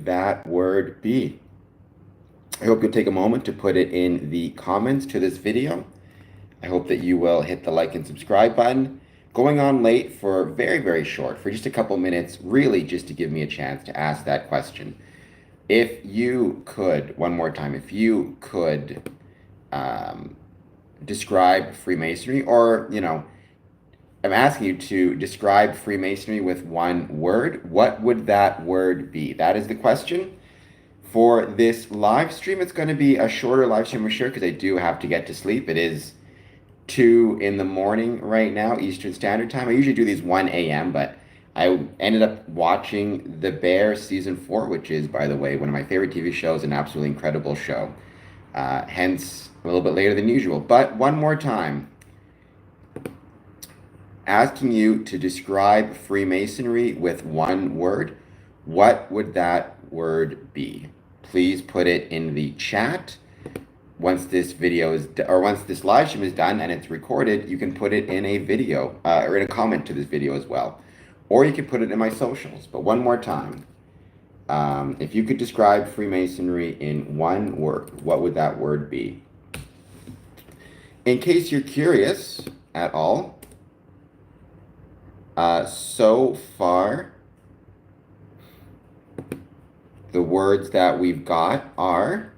that word be? I hope you'll take a moment to put it in the comments to this video. I hope that you will hit the like and subscribe button. Going on late for very, very short, for just a couple minutes, really just to give me a chance to ask that question. If you could, one more time, if you could describe Freemasonry, or, I'm asking you to describe Freemasonry with one word, what would that word be? That is the question. For this live stream, it's going to be a shorter live stream for sure, because I do have to get to sleep. It is 2 in the morning right now, Eastern Standard Time. I usually do these 1 a.m., but I ended up watching The Bear Season 4, which is, by the way, one of my favorite TV shows, an absolutely incredible show. Hence, a little bit later than usual. But one more time, asking you to describe Freemasonry with one word, what would that word be? Please put it in the chat. Once this video is, or once this live stream is done and it's recorded, you can put it in a video, or in a comment to this video as well. Or you can put it in my socials. But one more time, if you could describe Freemasonry in one word, what would that word be? In case you're curious at all, so far, the words that we've got are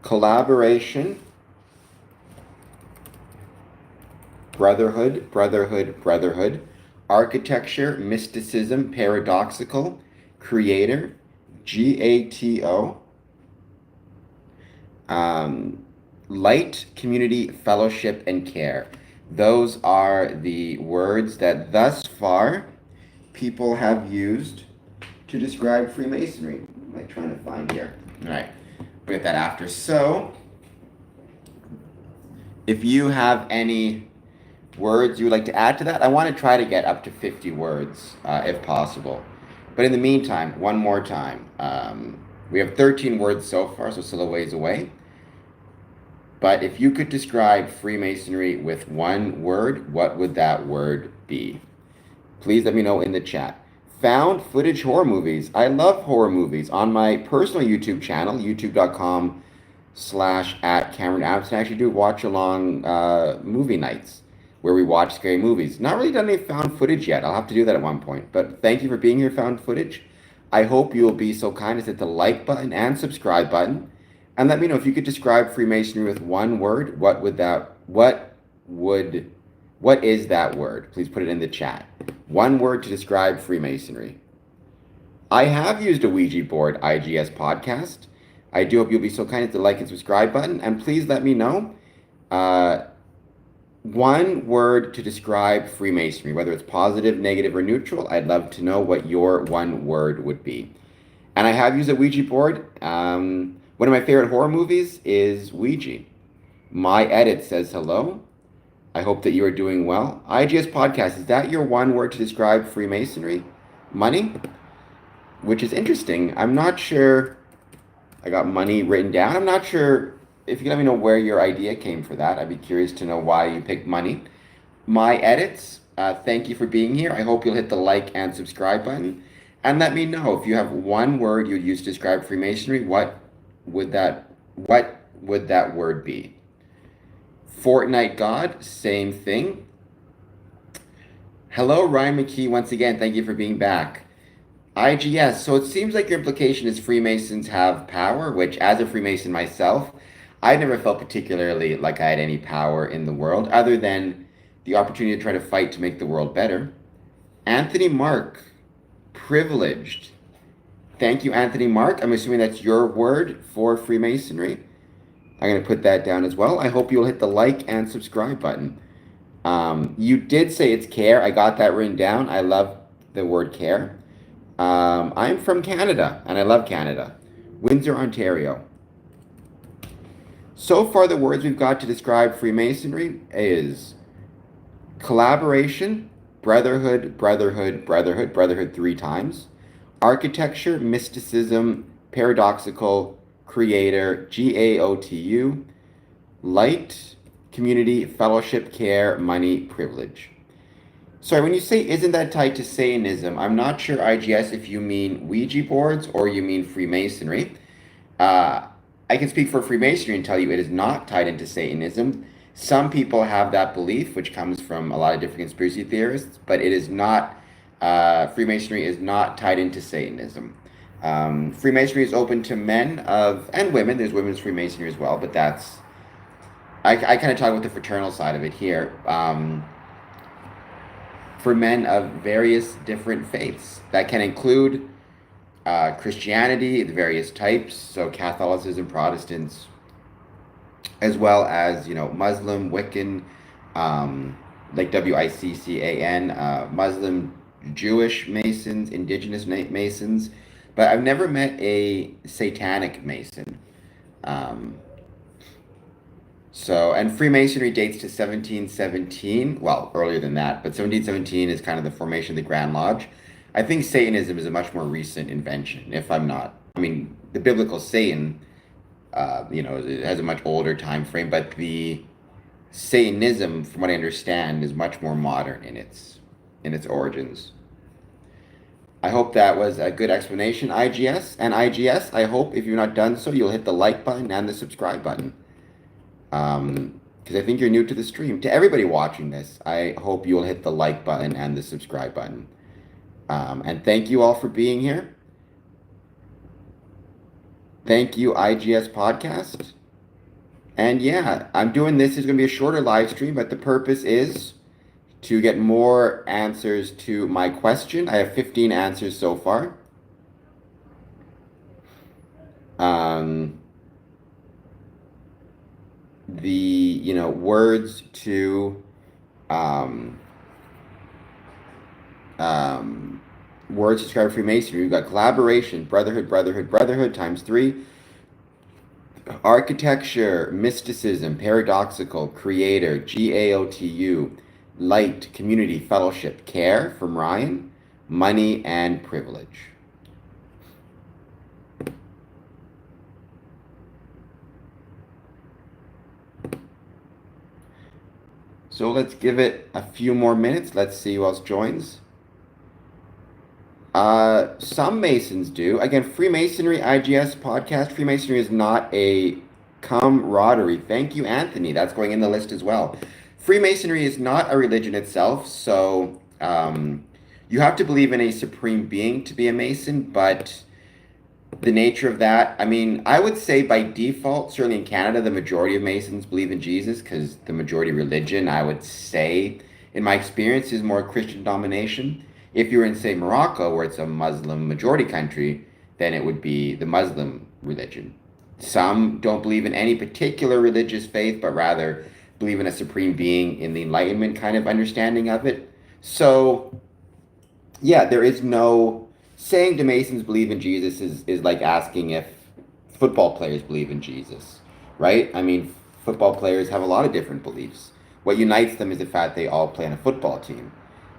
collaboration, brotherhood, brotherhood, architecture, mysticism, paradoxical, creator, GATO, light, community, fellowship, and care. Those are the words that thus far people have used to describe Freemasonry. What am I trying to find here? All right, we'll get that after. So, if you have any words you would like to add to that, I want to try to get up to 50 words if possible. But in the meantime, one more time, we have 13 words so far, so still a ways away. But if you could describe Freemasonry with one word, what would that word be? Please let me know in the chat. Found footage horror movies. I love horror movies. On my personal YouTube channel, youtube.com/@CameronAdamson, I actually do watch along movie nights where we watch scary movies. Not really done any found footage yet. I'll have to do that at one point. But thank you for being here, found footage. I hope you'll be so kind as to hit the like button and subscribe button. And let me know if you could describe Freemasonry with one word, what is that word? Please put it in the chat. One word to describe Freemasonry. I have used a Ouija board IGS podcast. I do hope you'll be so kind as to like and subscribe button. And please let me know one word to describe Freemasonry, whether it's positive, negative, or neutral. I'd love to know what your one word would be. And I have used a Ouija board. One of my favorite horror movies is Ouija. My edit says hello. I hope that you are doing well. IGS podcast, is that your one word to describe Freemasonry? Money? Which is interesting. I'm not sure. I got money written down. I'm not sure if you can let me know where your idea came for that. I'd be curious to know why you picked money. My edits, thank you for being here. I hope you'll hit the like and subscribe button. And let me know if you have one word you'd use to describe Freemasonry, what would that word be? Fortnite God, same thing. Hello, Ryan McKee, once again, thank you for being back. IGS, so it seems like your implication is Freemasons have power, which as a Freemason myself, I never felt particularly like I had any power in the world, other than the opportunity to try to fight to make the world better. Anthony Mark, privileged. Thank you, Anthony Mark. I'm assuming that's your word for Freemasonry. I'm going to put that down as well. I hope you'll hit the like and subscribe button. You did say it's care. I got that written down. I love the word care. I'm from Canada, and I love Canada. Windsor, Ontario. So far, the words we've got to describe Freemasonry is collaboration, brotherhood, brotherhood 3 times. Architecture, mysticism, paradoxical, creator, GAOTU, light, community, fellowship, care, money, privilege. Sorry, when you say isn't that tied to Satanism, I'm not sure, IGS, if you mean Ouija boards or you mean Freemasonry. Uh, I can speak for Freemasonry and tell you it is not tied into Satanism. Some people have that belief, which comes from a lot of different conspiracy theorists, but it is not, Freemasonry is not tied into Satanism. Freemasonry is open to men of, and women, there's women's Freemasonry as well, but that's, I kind of talk about the fraternal side of it here. For men of various different faiths. That can include Christianity, the various types, so Catholicism, Protestants, as well as Muslim, Wiccan, like WICCAN, Muslim, Jewish Masons, Indigenous Masons, but I've never met a Satanic Mason. Um, and Freemasonry dates to 1717, well, earlier than that, but 1717 is kind of the formation of the Grand Lodge. I think Satanism is a much more recent invention, if I'm not. I mean, the biblical Satan, it has a much older time frame, but the Satanism, from what I understand, is much more modern in its origins. I hope that was a good explanation, IGS. And IGS, I hope if you're not done so, you'll hit the like button and the subscribe button. Because I think you're new to the stream. To everybody watching this, I hope you'll hit the like button and the subscribe button. And thank you all for being here. Thank you, IGS Podcast. And yeah, I'm doing this. It's going to be a shorter live stream, but the purpose is to get more answers to my question. I have 15 answers so far. Words to words to describe Freemasonry. We've got collaboration, brotherhood times 3. Architecture, mysticism, paradoxical, creator, GAOTU, light, community, fellowship, care from Ryan, money, and privilege. So let's give it a few more minutes. Let's see who else joins. Some Masons do. Again, Freemasonry IGS podcast. Freemasonry is not a camaraderie. Thank you, Anthony. That's going in the list as well. Freemasonry is not a religion itself, so you have to believe in a supreme being to be a Mason, but the nature of that, I mean, I would say by default, certainly in Canada, the majority of Masons believe in Jesus because the majority religion, I would say, in my experience, is more Christian domination. If you're in, say, Morocco, where it's a Muslim majority country, then it would be the Muslim religion. Some don't believe in any particular religious faith, but rather believe in a supreme being in the Enlightenment kind of understanding of it. So, yeah, there is no... Saying the Masons believe in Jesus is like asking if football players believe in Jesus, right? I mean, football players have a lot of different beliefs. What unites them is the fact they all play on a football team.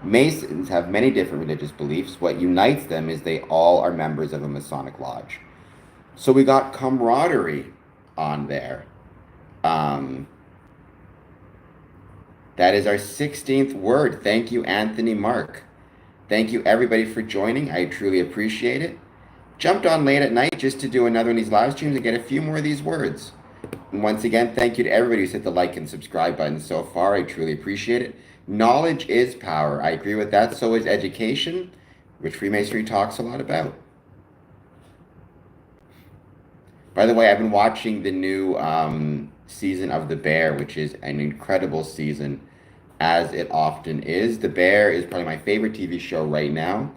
Masons have many different religious beliefs. What unites them is they all are members of a Masonic lodge. So we got camaraderie on there. That is our 16th word. Thank you, Anthony Mark. Thank you, everybody, for joining. I truly appreciate it. Jumped on late at night just to do another one of these live streams and get a few more of these words. And once again, thank you to everybody who's hit the like and subscribe button so far. I truly appreciate it. Knowledge is power. I agree with that. So is education, which Freemasonry talks a lot about. By the way, I've been watching the new season of The Bear, which is an incredible season, as it often is. The Bear is probably my favorite TV show right now,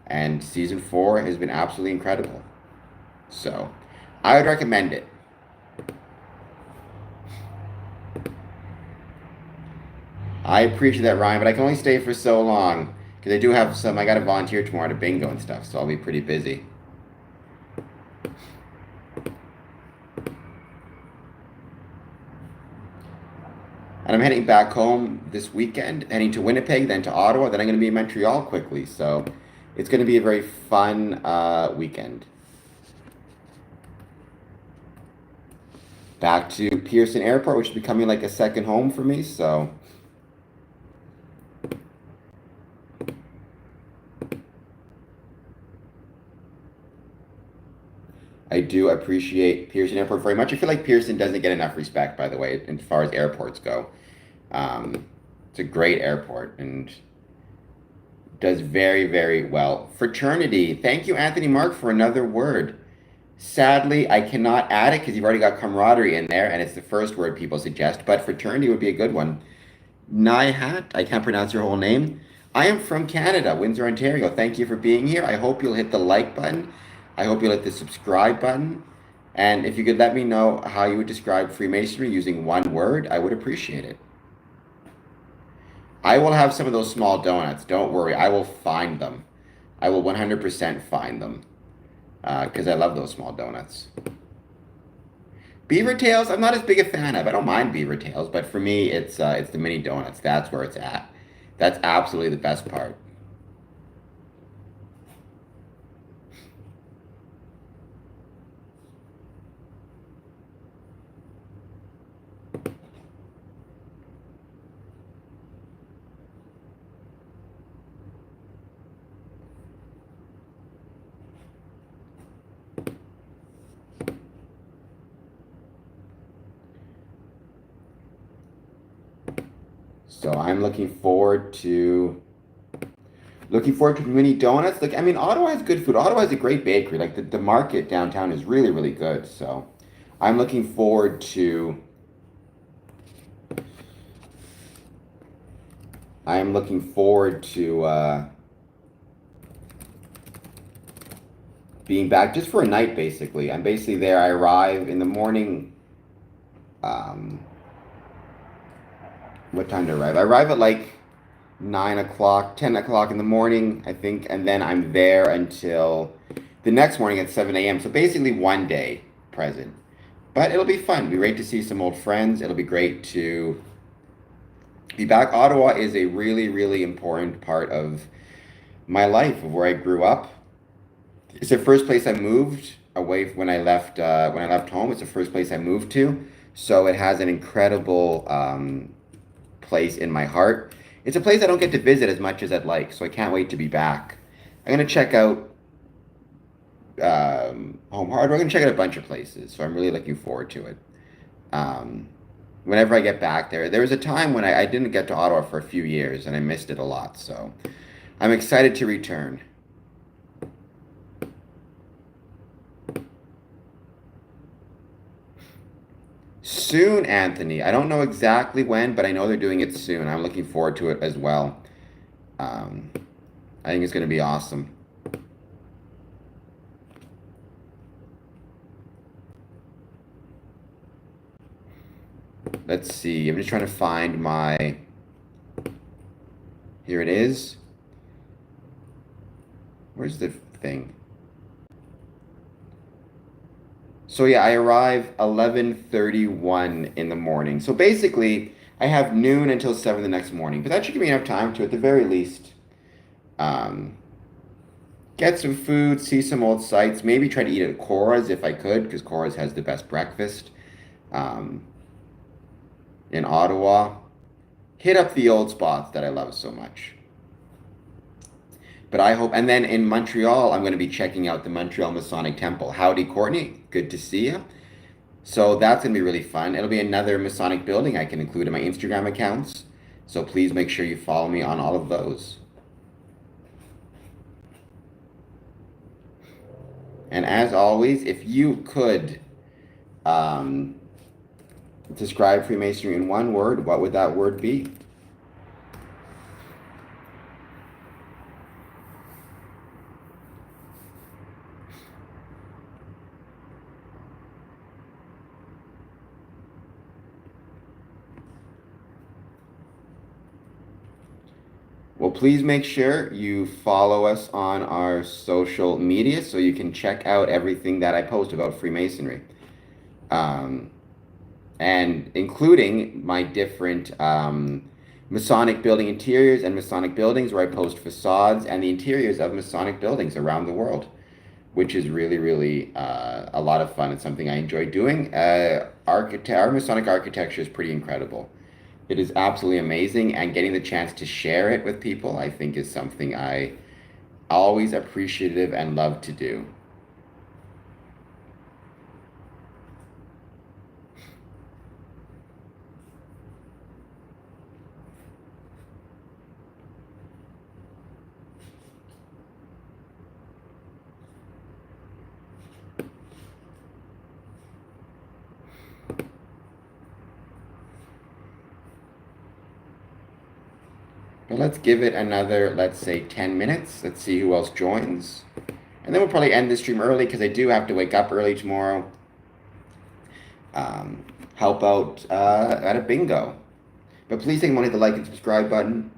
and season 4 has been absolutely incredible. So, I would recommend it. I appreciate that, Ryan, but I can only stay for so long, because I do have I got to volunteer tomorrow to bingo and stuff, so I'll be pretty busy. And I'm heading back home this weekend, heading to Winnipeg, then to Ottawa, then I'm going to be in Montreal quickly. So it's going to be a very fun weekend. Back to Pearson Airport, which is becoming like a second home for me. So I do appreciate Pearson Airport very much. I feel like Pearson doesn't get enough respect, by the way, as far as airports go. It's a great airport and does very, very well. Fraternity. Thank you, Anthony Mark, for another word. Sadly, I cannot add it because you've already got camaraderie in there, and it's the first word people suggest, but fraternity would be a good one. Nihat, I can't pronounce your whole name. I am from Canada, Windsor, Ontario. Thank you for being here. I hope you'll hit the like button. I hope you'll hit the subscribe button. And if you could let me know how you would describe Freemasonry using one word, I would appreciate it. I will have some of those small donuts. Don't worry. I will find them. I will 100% find them because I love those small donuts. Beaver tails, I'm not as big a fan of. I don't mind beaver tails, but for me, it's the mini donuts. That's where it's at. That's absolutely the best part. So I'm looking forward to mini donuts. Like I mean, Ottawa has good food. Ottawa has a great bakery. Like the market downtown is really, really good. So I'm looking forward to being back just for a night basically. I'm basically there. I arrive in the morning. What time to arrive? I arrive at like 9 o'clock, 10 o'clock in the morning, I think, and then I'm there until the next morning at 7 a.m. So basically one day present. But it'll be fun. It'll be great to see some old friends. It'll be great to be back. Ottawa is a really, really important part of my life, of where I grew up. It's the first place I moved away when I left home. It's the first place I moved to. So it has an incredible place in my heart. It's a place I don't get to visit as much as I'd like, so I can't wait to be back. I'm gonna check out Home Hardware. I'm gonna check out a bunch of places, so I'm really looking forward to it. Um, Whenever I get back there was a time when I didn't get to Ottawa for a few years, and I missed it a lot. So I'm excited to return. Soon, Anthony. I don't know exactly when, but I know they're doing it soon. I'm looking forward to it as well. Um, I think it's going to be awesome. Let's see. I'm just trying to find my... Here it is. Where's the thing? So yeah, I arrive 11:31 in the morning. So basically, I have noon until 7 the next morning. But that should give me enough time to, at the very least, um, get some food, see some old sites, maybe try to eat at Cora's if I could, because Cora's has the best breakfast um, in Ottawa. Hit up the old spots that I love so much. But I hope, and then in Montreal, I'm going to be checking out the Montreal Masonic Temple. Howdy, Courtney. Good to see you. So that's going to be really fun. It'll be another Masonic building I can include in my Instagram accounts. So please make sure you follow me on all of those. And as always, if you could describe Freemasonry in one word, what would that word be? Well, please make sure you follow us on our social media so you can check out everything that I post about Freemasonry. And including my different Masonic building interiors and Masonic buildings where I post facades and the interiors of Masonic buildings around the world, which is really, really a lot of fun. It's something I enjoy doing. Our Masonic architecture is pretty incredible. It is absolutely amazing, and getting the chance to share it with people, I think, is something I always appreciative and love to do. Well, let's give it another, let's say, 10 minutes. Let's see who else joins. And then we'll probably end the stream early because I do have to wake up early tomorrow. Help out at a bingo. But please take a moment to hit the like and subscribe button.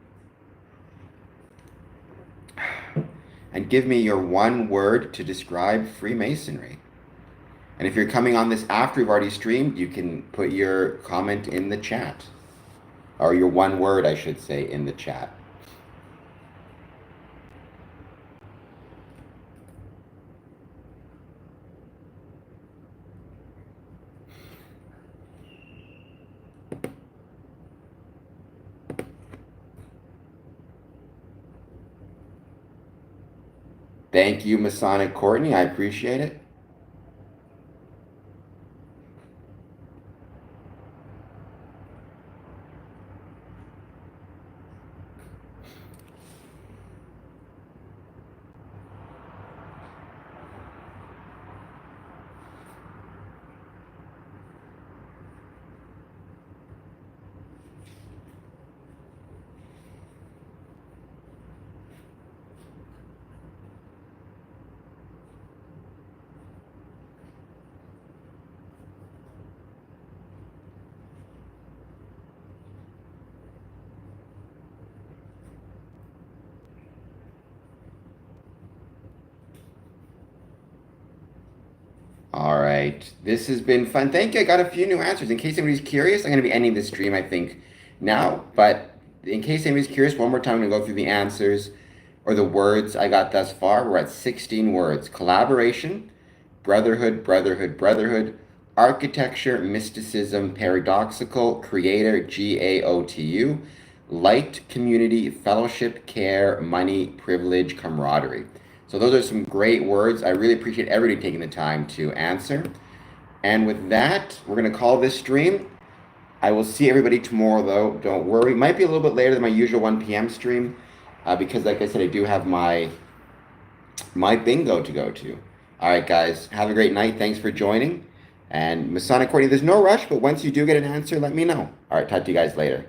And give me your one word to describe Freemasonry. And if you're coming on this after we've already streamed, you can put your comment in the chat. Or your one word, I should say, in the chat. Thank you, Masonic Courtney. I appreciate it. All right, this has been fun. Thank you. I got a few new answers. In case anybody's curious, I'm going to be ending the stream, I think, now. But in case anybody's curious, one more time, I'm going to go through the answers or the words I got thus far. We're at 16 words. Collaboration, brotherhood, brotherhood, brotherhood, architecture, mysticism, paradoxical, creator, GAOTU, light, community, fellowship, care, money, privilege, camaraderie. So those are some great words. I really appreciate everybody taking the time to answer. And with that, we're going to call this stream. I will see everybody tomorrow, though. Don't worry. It might be a little bit later than my usual 1 p.m. stream because, like I said, I do have my bingo to go to. All right, guys. Have a great night. Thanks for joining. And Masonic Courtney, there's no rush, but once you do get an answer, let me know. All right, talk to you guys later.